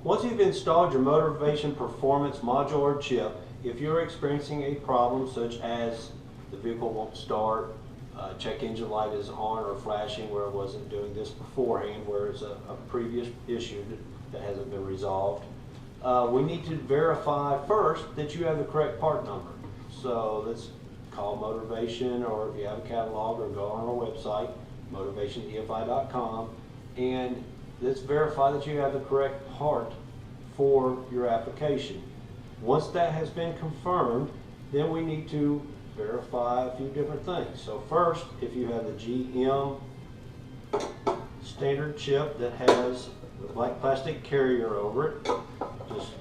Once you've installed your Motorvation Performance module or chip, if you're experiencing a problem such as the vehicle won't start, check engine light is on or flashing where it wasn't doing this beforehand, where it's a previous issue that hasn't been resolved, we need to verify first that you have the correct part number. So let's call Motorvation, or if you have a catalog, or go on our website, motorvationefi.com, and let's verify that you have the correct part for your application. Once that has been confirmed, then we need to verify a few different things. So first, if you have the GM standard chip that has the black plastic carrier over it, just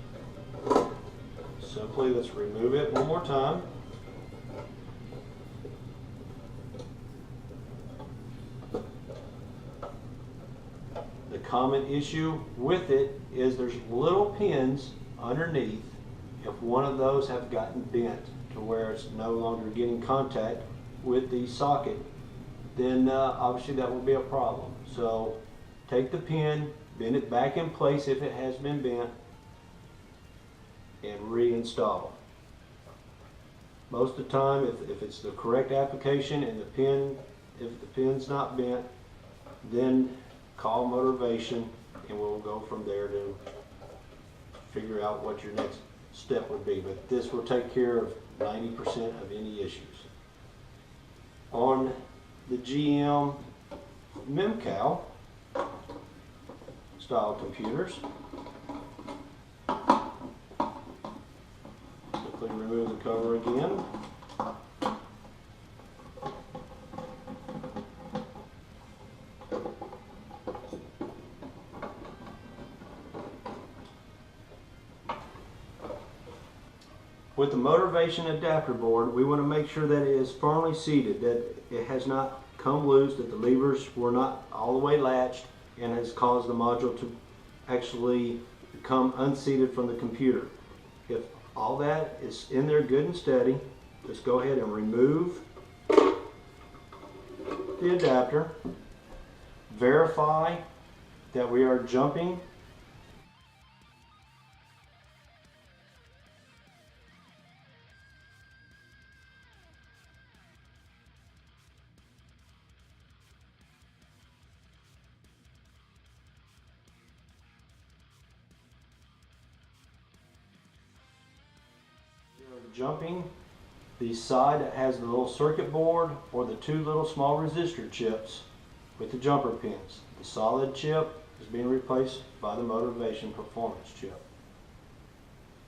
simply let's remove it one more time. The common issue with it is there's little pins underneath. If one of those have gotten bent to where it's no longer getting contact with the socket, then obviously that will be a problem. So take the pin, bend it back in place if it has been bent, and reinstall. Most of the time, if it's the correct application and if the pin's not bent, then call Motorvation and we'll go from there to figure out what your next step would be. But this will take care of 90% of any issues. On the GM MemCal style computers, simply remove the cover again. With the Motorvation adapter board, we want to make sure that it is firmly seated, that it has not come loose, that the levers were not all the way latched and has caused the module to actually become unseated from the computer. If all that is in there good and steady, just go ahead and remove the adapter. Verify that we are jumping jumping the side that has the little circuit board or the two little small resistor chips with the jumper pins. The solid chip is being replaced by the Motorvation Performance chip.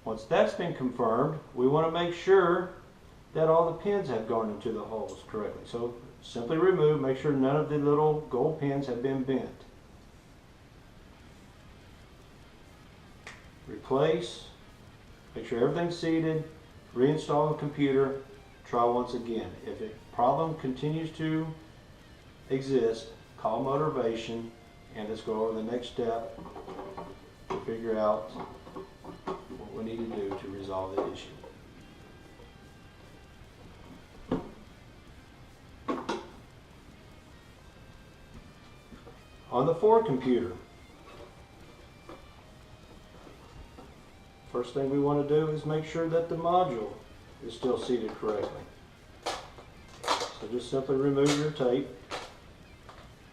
Once that's been confirmed, we want to make sure that all the pins have gone into the holes correctly. So simply remove, make sure none of the little gold pins have been bent. Replace, make sure everything's seated. Reinstall the computer, try once again. If a problem continues to exist, call Motorvation and let's go over the next step to figure out what we need to do to resolve the issue. On the Ford computer, first thing we want to do is make sure that the module is still seated correctly. So just simply remove your tape,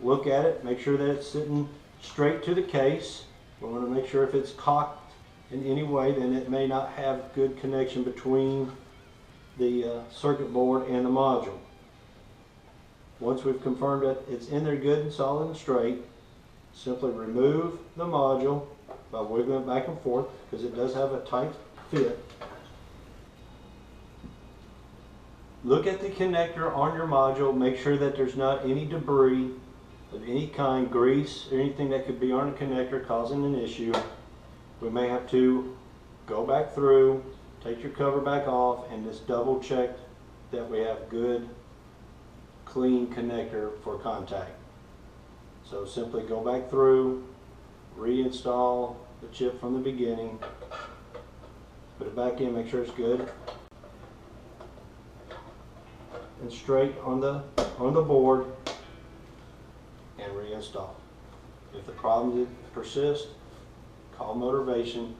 look at it, make sure that it's sitting straight to the case. We want to make sure if it's cocked in any way, then it may not have good connection between the circuit board and the module. Once we've confirmed that it's in there good and solid and straight, simply remove the module by wiggling it back and forth, because it does have a tight fit. Look at the connector on your module, make sure that there's not any debris of any kind, grease or anything that could be on the connector causing an issue. We may have to go back through, take your cover back off, and just double check that we have good, clean connector for contact. So simply go back through, reinstall the chip from the beginning, put it back in, make sure it's good and straight on the board, and reinstall. If the problem persists, call Motorvation